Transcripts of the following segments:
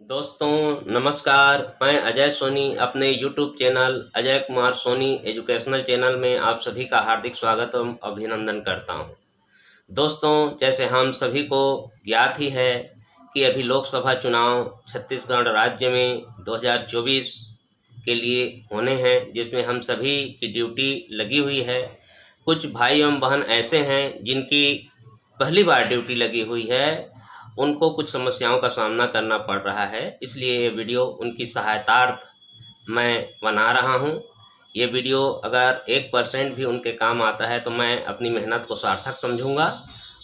दोस्तों नमस्कार। मैं अजय सोनी अपने YouTube channel Ajay Kumar Soni educational channel में आप सभी का हार्दिक स्वागत एवं अभिनंदन करता हूं। दोस्तों जैसे हम सभी को ज्ञात ही है कि अभी लोकसभा चुनाव छत्तीसगढ़ राज्य में 2024 के लिए होने हैं, जिसमें हम सभी की ड्यूटी लगी हुई है। कुछ भाई एवं बहन ऐसे हैं जिनकी पहली बार ड्यूटी लगी हुई है, उनको कुछ समस्याओं का सामना करना पड़ रहा है, इसलिए ये वीडियो उनकी सहायतार्थ मैं बना रहा हूँ। ये वीडियो अगर 1% भी उनके काम आता है तो मैं अपनी मेहनत को सार्थक समझूंगा।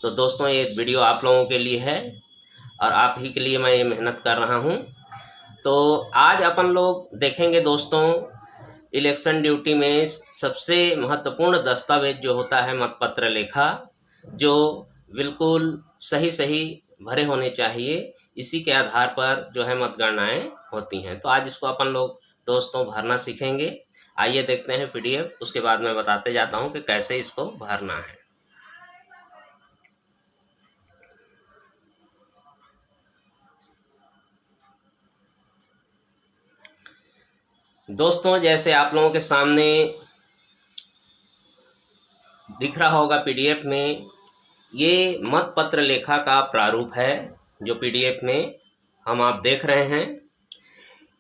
तो दोस्तों ये वीडियो आप लोगों के लिए है और आप ही के लिए मैं ये मेहनत कर रहा हूँ। तो आज अपन लोग देखेंगे दोस्तों, इलेक्शन ड्यूटी में सबसे महत्वपूर्ण दस्तावेज जो होता है मतपत्र लेखा, जो बिल्कुल सही सही भरे होने चाहिए। इसी के आधार पर जो है मतगणनाएं होती हैं। तो आज इसको अपन लोग दोस्तों भरना सीखेंगे। आइए देखते हैं PDF, उसके बाद मैं बताते जाता हूं कि कैसे इसको भरना है। दोस्तों जैसे आप लोगों के सामने दिख रहा होगा PDF में, ये मतपत्र लेखा का प्रारूप है जो PDF में आप देख रहे हैं।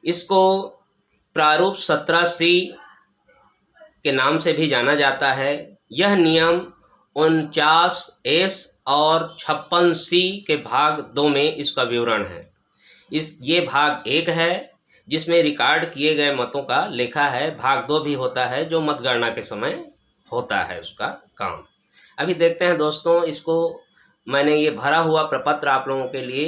इसको प्रारूप 17C के नाम से भी जाना जाता है। यह नियम 49S और 56C के भाग 2 में इसका विवरण है। ये भाग 1 है जिसमें रिकॉर्ड किए गए मतों का लेखा है। भाग 2 भी होता है जो मतगणना के समय होता है उसका काम। अभी देखते हैं दोस्तों, इसको मैंने ये भरा हुआ प्रपत्र आप लोगों के लिए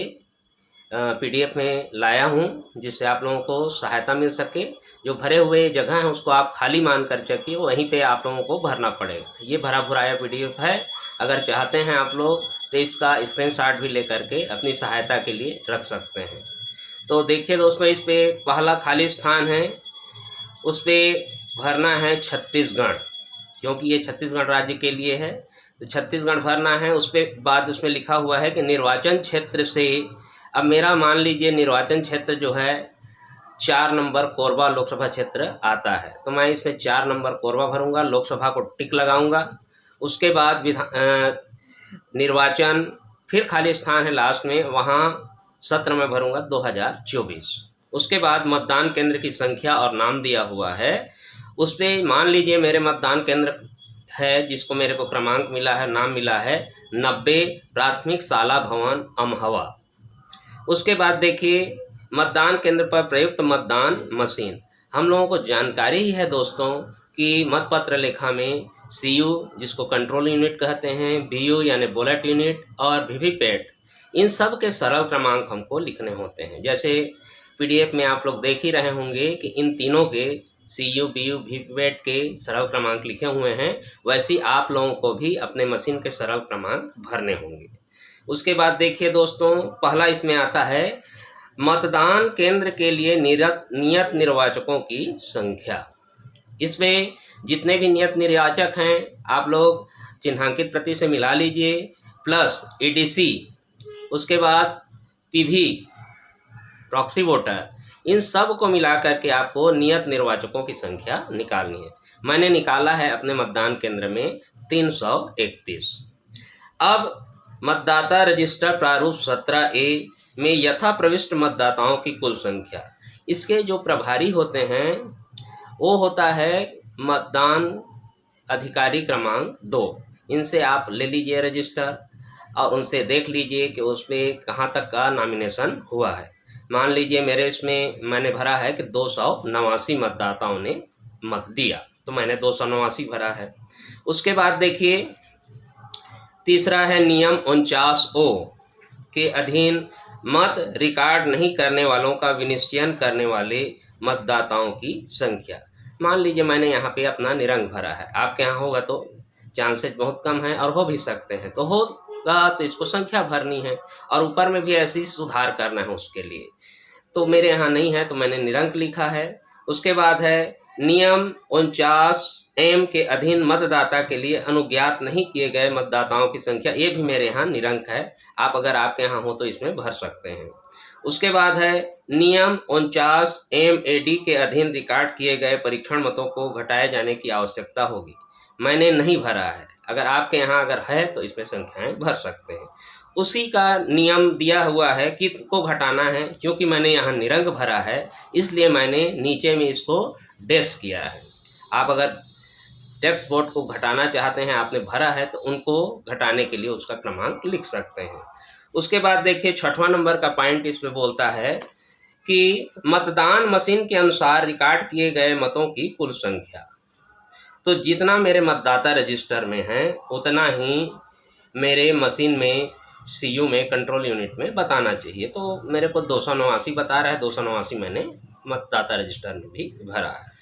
PDF में लाया हूँ, जिससे आप लोगों को सहायता मिल सके। जो भरे हुए जगह है उसको आप खाली मान कर चलिए, वहीं पे आप लोगों को भरना पड़ेगा। ये भरा भुराया PDF है। अगर चाहते हैं आप लोग तो इसका स्क्रीनशॉट भी ले करके अपनी सहायता के लिए रख सकते हैं। तो देखिए दोस्तों, इस पे पहला खाली स्थान है, उस पर भरना है छत्तीसगढ़, क्योंकि ये छत्तीसगढ़ राज्य के लिए है। तो छत्तीसगढ़ भरना है। उस पर बाद उसमें लिखा हुआ है कि निर्वाचन क्षेत्र से, अब मेरा मान लीजिए निर्वाचन क्षेत्र जो है 4 नंबर कोरबा लोकसभा क्षेत्र आता है, तो मैं इसमें 4 नंबर कोरबा भरूंगा, लोकसभा को टिक लगाऊंगा। उसके बाद निर्वाचन, फिर खाली स्थान है लास्ट में, वहाँ सत्र में भरूंगा 2024। उसके बाद मतदान केंद्र की संख्या और नाम दिया हुआ है। उस पर मान लीजिए मेरे मतदान केंद्र है जिसको मेरे को क्रमांक मिला है, नाम मिला है 90 प्राथमिक शाला भवन अमहवा। उसके बाद देखिए मतदान केंद्र पर प्रयुक्त मतदान मशीन। हम लोगों को जानकारी ही है दोस्तों कि मतपत्र लेखा में CU जिसको कंट्रोल यूनिट कहते हैं, BU यानी बुलेट यूनिट और VVPAT, इन सब के सरल क्रमांक हमको लिखने होते हैं। जैसे PDF में आप लोग देख ही रहे होंगे कि इन तीनों के CU, BU, VVPAT के सरल क्रमांक लिखे हुए हैं, वैसे आप लोगों को भी अपने मशीन के सरल क्रमांक भरने होंगे। उसके बाद देखिए दोस्तों, पहला इसमें आता है मतदान केंद्र के लिए नियत निर्वाचकों की संख्या। इसमें जितने भी नियत निर्वाचक हैं आप लोग चिन्हांकित प्रति से मिला लीजिए, प्लस EDC, उसके बाद PV प्रॉक्सी वोटर, इन सब को मिला करके आपको नियत निर्वाचकों की संख्या निकालनी है। मैंने निकाला है अपने मतदान केंद्र में 331। अब मतदाता रजिस्टर प्रारूप 17A में यथा प्रविष्ट मतदाताओं की कुल संख्या, इसके जो प्रभारी होते हैं वो होता है मतदान अधिकारी क्रमांक 2। इनसे आप ले लीजिए रजिस्टर और उनसे देख लीजिए कि उसमें कहाँ तक का नॉमिनेशन हुआ है। मान लीजिए मेरे इसमें मैंने भरा है कि 289 मतदाताओं ने मत दिया, तो मैंने 289 भरा है। उसके बाद देखिए तीसरा है नियम 49O के अधीन मत रिकॉर्ड नहीं करने वालों का विनिश्चयन करने वाले मतदाताओं की संख्या। मान लीजिए मैंने यहाँ पे अपना निरंक भरा है, आपके यहाँ होगा तो चांसेस बहुत कम है और हो भी सकते हैं, तो होगा तो इसको संख्या भरनी है और ऊपर में भी ऐसे ही सुधार करना है उसके लिए। तो मेरे यहाँ नहीं है तो मैंने निरंक लिखा है। उसके बाद है नियम 49M के अधीन मतदाता के लिए अनुज्ञात नहीं किए गए मतदाताओं की संख्या, ये भी मेरे यहाँ निरंक है। आप अगर आपके यहाँ हो तो इसमें भर सकते हैं। उसके बाद है नियम 49 MAD के अधीन रिकॉर्ड किए गए परीक्षण मतों को घटाए जाने की आवश्यकता होगी। मैंने नहीं भरा है, अगर आपके यहाँ अगर है तो इसमें संख्याएं भर सकते हैं। उसी का नियम दिया हुआ है किसको घटाना है, क्योंकि मैंने यहाँ निरंक भरा है इसलिए मैंने नीचे में इसको डैश किया है। आप अगर टेक्स्ट बोर्ड को घटाना चाहते हैं, आपने भरा है तो उनको घटाने के लिए उसका क्रमांक लिख सकते हैं। उसके बाद देखिए 6वां नंबर का पॉइंट इसमें बोलता है कि मतदान मशीन के अनुसार रिकॉर्ड किए गए मतों की कुल संख्या। तो जितना मेरे मतदाता रजिस्टर में है उतना ही मेरे मशीन में CU में कंट्रोल यूनिट में बताना चाहिए। तो मेरे को 289 बता रहा है, 289 मैंने मतदाता रजिस्टर में भी भरा है।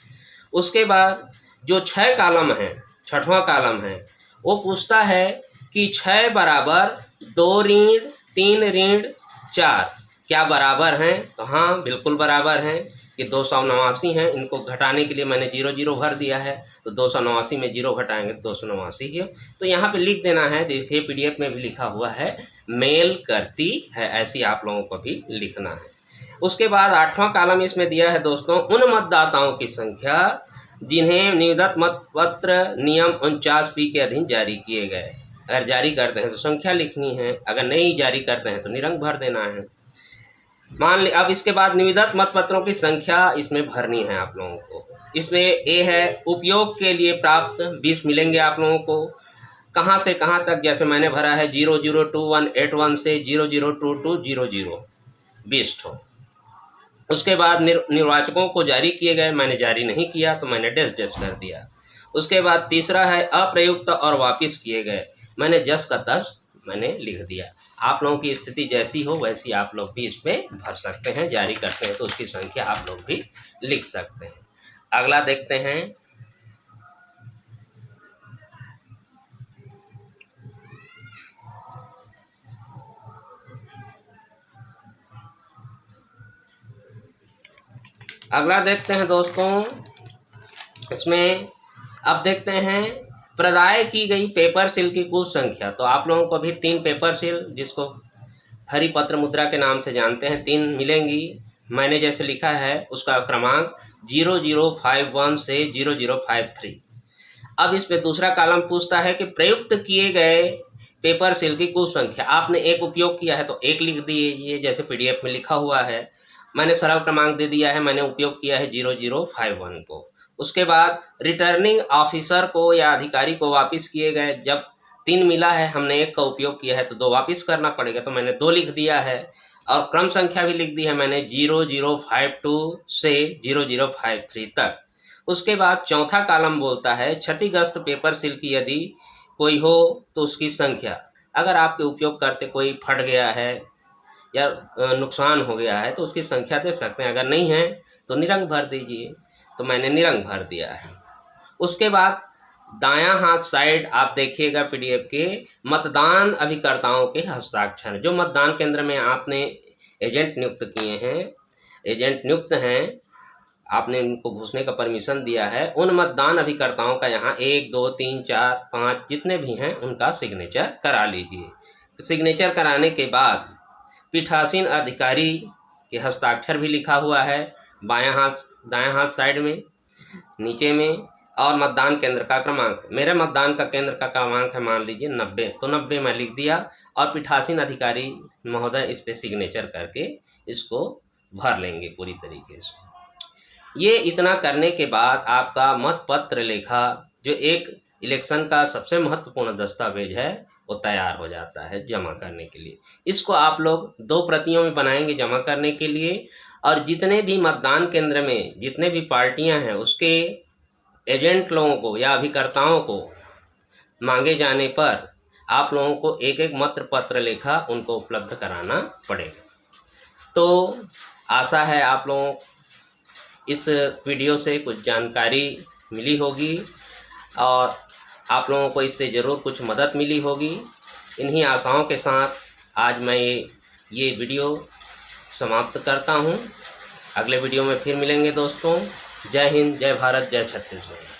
उसके बाद जो 6 कॉलम है, 6वां कॉलम है, वो पूछता है कि 6 बराबर 2 ऋण 3 ऋण 4 क्या बराबर हैं? तो हाँ बिल्कुल बराबर हैं कि 289 हैं। इनको घटाने के लिए मैंने 0 भर दिया है, तो 289 में 0 घटाएंगे तो 289 ही। तो यहाँ पे लिख देना है, देखिए PDF में भी लिखा हुआ है मेल करती है, ऐसी आप लोगों को भी लिखना है। उसके बाद 8वां कॉलम इसमें दिया है दोस्तों, उन मतदाताओं की संख्या जिन्हें निविदा मत पत्र नियम 49B के अधीन जारी किए गए। अगर जारी करते हैं तो संख्या लिखनी है, अगर नहीं जारी करते हैं तो निरंक भर देना है। मान ली अब इसके बाद निविदा मत पत्रों की संख्या इसमेमें भरनी है आप लोगों को। इसमें ए है उपयोग के लिए प्राप्त 20 मिलेंगे आप लोगों को। कहाँ से कहाँ तक, जैसे मैंने भरा है 002181 से 002200 20 ठो। उसके बाद निर्वाचकों को जारी किए गए, मैंने जारी नहीं किया तो मैंने डैश कर दिया। उसके बाद तीसरा है अप्रयुक्त और वापस किए गए, मैंने जस का तस मैंने लिख दिया। आप लोगों की स्थिति जैसी हो वैसी आप लोग भी इसमें भर सकते हैं। जारी करते हैं तो उसकी संख्या आप लोग भी लिख सकते हैं। अगला देखते हैं, अगला देखते हैं दोस्तों, इसमें अब देखते हैं प्रदाय की गई पेपर सील की कुल संख्या। तो आप लोगों को भी 3 पेपर सील, जिसको हरी पत्र मुद्रा के नाम से जानते हैं, 3 मिलेंगी। मैंने जैसे लिखा है उसका क्रमांक 0051 से 0053। अब इसमें दूसरा कॉलम पूछता है कि प्रयुक्त किए गए पेपर सील की कुल संख्या। आपने एक उपयोग किया है तो 1 लिख दिए, ये जैसे PDF में लिखा हुआ है। मैंने सरल क्रमांक दे दिया है, मैंने उपयोग किया है 0051 को। उसके बाद रिटर्निंग ऑफिसर को या अधिकारी को वापस किए गए, जब 3 मिला है, हमने 1 का उपयोग किया है तो 2 वापस करना पड़ेगा, तो मैंने 2 लिख दिया है। और क्रम संख्या भी लिख दी है मैंने 0052 से 0053 तक। उसके बाद चौथा कॉलम बोलता है क्षतिग्रस्त पेपर सील की यदि कोई हो तो उसकी संख्या। अगर आपके उपयोग करते कोई फट गया है या नुकसान हो गया है तो उसकी संख्या दे सकते हैं, अगर नहीं है तो निरंक भर दीजिए। तो मैंने निरंक भर दिया है। उसके बाद दायां हाथ साइड आप देखिएगा PDF के मतदान अभिकर्ताओं के हस्ताक्षर। जो मतदान केंद्र में आपने एजेंट नियुक्त किए हैं, एजेंट नियुक्त हैं, आपने उनको घुसने का परमिशन दिया है, उन मतदान अभिकर्ताओं का यहाँ 1 2 3 4 5 जितने भी हैं उनका सिग्नेचर करा लीजिए। सिग्नेचर कराने के बाद पीठासीन अधिकारी के हस्ताक्षर भी लिखा हुआ है दायां हाथ साइड में नीचे में, और मतदान केंद्र का क्रमांक। मेरे मतदान का केंद्र का क्रमांक है मान लीजिए 90, तो 90 मैं लिख दिया और पीठासीन अधिकारी महोदय इस पे सिग्नेचर करके इसको भर लेंगे पूरी तरीके से। ये इतना करने के बाद आपका मत पत्र लेखा, जो एक इलेक्शन का सबसे महत्वपूर्ण दस्तावेज है, वो तैयार हो जाता है जमा करने के लिए। इसको आप लोग 2 प्रतियों में बनाएंगे जमा करने के लिए, और जितने भी मतदान केंद्र में जितने भी पार्टियां हैं उसके एजेंट लोगों को या अभिकर्ताओं को मांगे जाने पर आप लोगों को एक मत पत्र लेखा उनको उपलब्ध कराना पड़ेगा। तो आशा है आप लोगों इस वीडियो से कुछ जानकारी मिली होगी और आप लोगों को इससे ज़रूर कुछ मदद मिली होगी। इन्हीं आशाओं के साथ आज मैं ये वीडियो समाप्त करता हूँ। अगले वीडियो में फिर मिलेंगे दोस्तों। जय हिंद, जय भारत, जय छत्तीसगढ़।